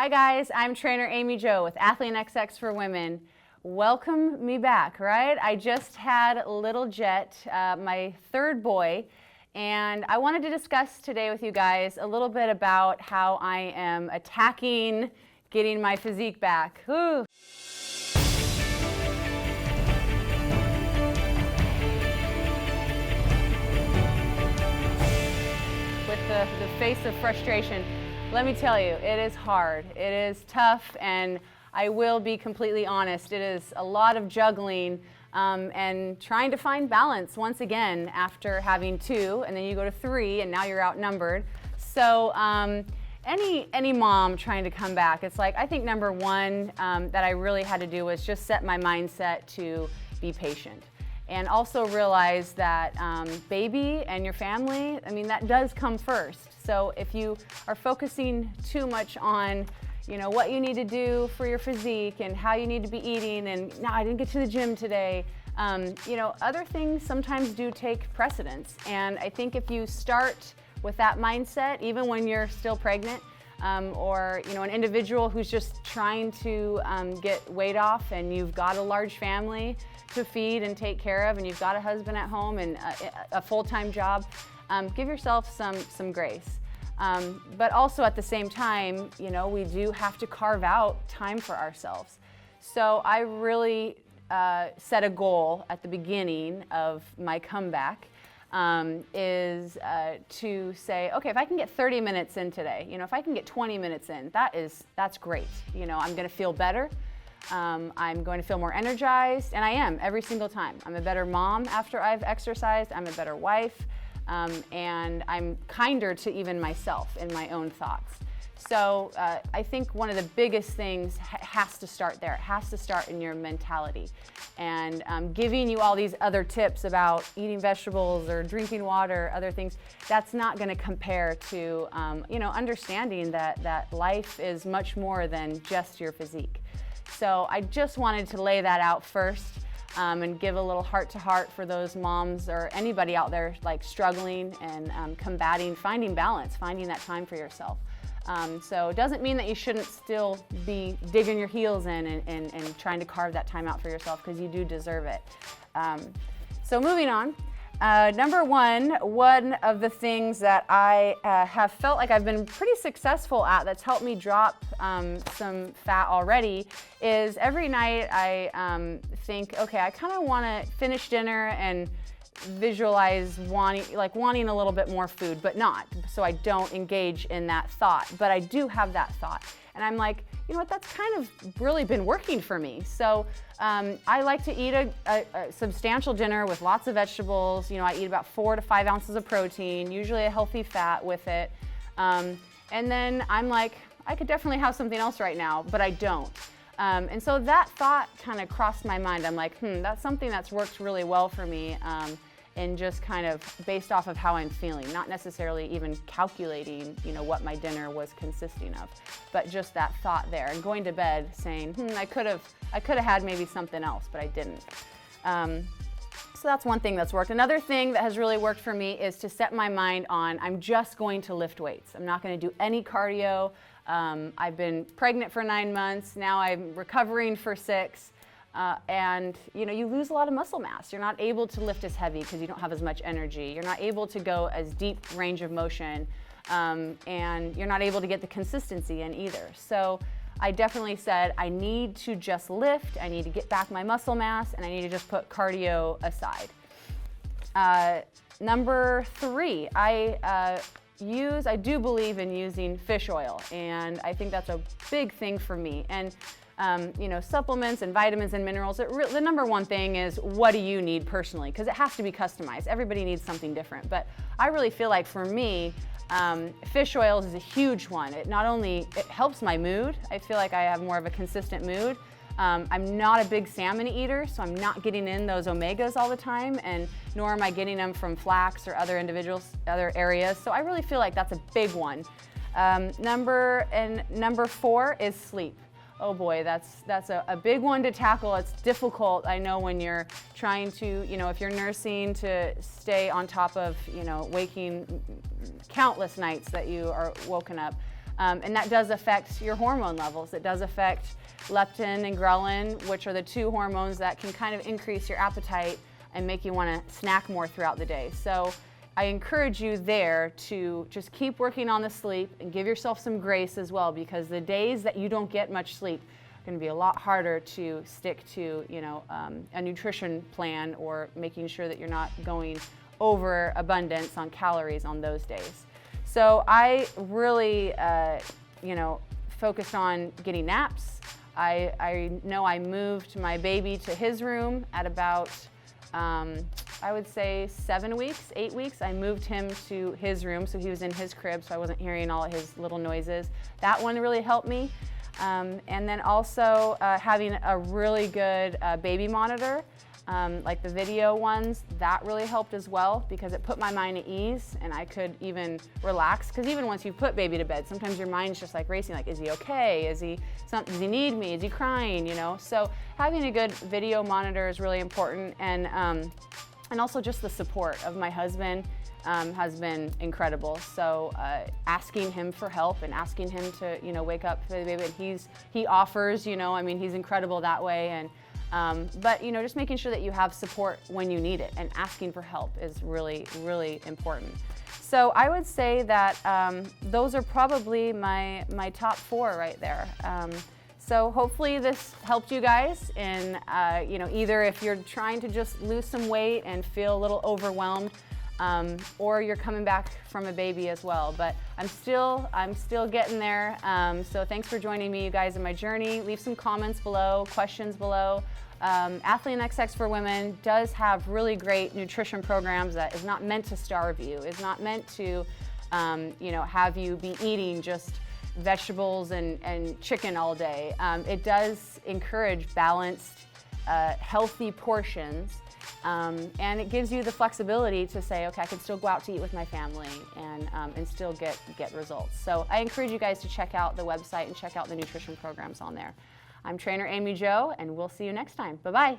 Hi guys, I'm trainer Amy Jo with Athlean-XX for Women. Welcome me back, right? I just had little Jet, my third boy, and I wanted to discuss today with you guys a little bit about how I am attacking getting my physique back. Whew. With the face of frustration, let me tell you, it is hard. It is tough, and I will be completely honest. It is a lot of juggling and trying to find balance once again after having two, and then you go to three, and now you're outnumbered. So any mom trying to come back, it's like, I think number one that I really had to do was just set my mindset to be patient. And also realize that baby and your family, I mean, that does come first. So if you are focusing too much on, you know, what you need to do for your physique and how you need to be eating, and no, I didn't get to the gym today, you know, other things sometimes do take precedence. And I think if you start with that mindset, even when you're still pregnant, or you know, an individual who's just trying to get weight off, and you've got a large family to feed and take care of, and you've got a husband at home and a full-time job, give yourself some grace. But also at the same time, you know, we do have to carve out time for ourselves. So I really set a goal at the beginning of my comeback, is to say, okay, if I can get 30 minutes in today, you know, if I can get 20 minutes in, that's great. You know, I'm gonna feel better. I'm going to feel more energized, and I am every single time. I'm a better mom after I've exercised. I'm a better wife, and I'm kinder to even myself in my own thoughts. So I think one of the biggest things has to start there. It has to start in your mentality. And giving you all these other tips about eating vegetables or drinking water, other things, that's not going to compare to you know, understanding that life is much more than just your physique. So I just wanted to lay that out first and give a little heart-to-heart for those moms or anybody out there like struggling and combating, finding balance, finding that time for yourself. So it doesn't mean that you shouldn't still be digging your heels in and trying to carve that time out for yourself, because you do deserve it. So moving on. Number one of the things that I have felt like I've been pretty successful at, that's helped me drop some fat already, is every night I think, okay, I kind of want to finish dinner and visualize wanting a little bit more food, but not, so I don't engage in that thought, but I do have that thought. And I'm like, you know what, that's kind of really been working for me. So I like to eat a substantial dinner with lots of vegetables. You know, I eat about 4 to 5 ounces of protein, usually a healthy fat with it. And then I'm like, I could definitely have something else right now, but I don't. And so that thought kind of crossed my mind. I'm like, that's something that's worked really well for me. And just kind of based off of how I'm feeling, not necessarily even calculating, you know, what my dinner was consisting of, but just that thought there, and going to bed saying, I could have had maybe something else, but I didn't. So that's one thing that's worked. Another thing that has really worked for me is to set my mind on, I'm just going to lift weights. I'm not going to do any cardio. I've been pregnant for 9 months. Now I'm recovering for 6. And you know, you lose a lot of muscle mass. You're not able to lift as heavy because you don't have as much energy. You're not able to go as deep range of motion, and you're not able to get the consistency in either. So I definitely said, I need to just lift, I need to get back my muscle mass, and I need to just put cardio aside. Number 3, I do believe in using fish oil, and I think that's a big thing for me. And you know, supplements and vitamins and minerals, the number one thing is, what do you need personally? Because it has to be customized. Everybody needs something different. But I really feel like for me, fish oils is a huge one. It helps my mood. I feel like I have more of a consistent mood. I'm not a big salmon eater, so I'm not getting in those omegas all the time, and nor am I getting them from flax or other areas. So I really feel like that's a big one. Number 4 is sleep. Oh boy, that's a big one to tackle. It's difficult, I know, when you're trying to, you know, if you're nursing, to stay on top of, you know, waking countless nights that you are woken up. And that does affect your hormone levels. It does affect leptin and ghrelin, which are the two hormones that can kind of increase your appetite and make you want to snack more throughout the day. So I encourage you there to just keep working on the sleep and give yourself some grace as well, because the days that you don't get much sleep are going to be a lot harder to stick to, a nutrition plan or making sure that you're not going over abundance on calories on those days. So I really, focused on getting naps. I know I moved my baby to his room at about, I would say 7 weeks, 8 weeks. I moved him to his room, so he was in his crib, so I wasn't hearing all of his little noises. That one really helped me. And then also having a really good baby monitor, like the video ones, that really helped as well, because it put my mind at ease and I could even relax. Because even once you put baby to bed, sometimes your mind's just like racing, like, is he okay? Does he need me? Is he crying? So having a good video monitor is really important, and also just the support of my husband has been incredible. So asking him for help and asking him to wake up for the baby, and he offers, he's incredible that way. And but just making sure that you have support when you need it, and asking for help is really, really important. So I would say that those are probably my top 4 right there. So hopefully this helped you guys in, either if you're trying to just lose some weight and feel a little overwhelmed, or you're coming back from a baby as well. But I'm still getting there. So thanks for joining me, you guys, in my journey. Leave some comments below, questions below. Athlean-XX for Women does have really great nutrition programs that is not meant to starve you. It's not meant to, have you be eating just vegetables and chicken all day. It does encourage balanced, healthy portions. And it gives you the flexibility to say, okay, I can still go out to eat with my family and still get results. So I encourage you guys to check out the website and check out the nutrition programs on there. I'm trainer Amy Jo, and we'll see you next time. Bye-bye.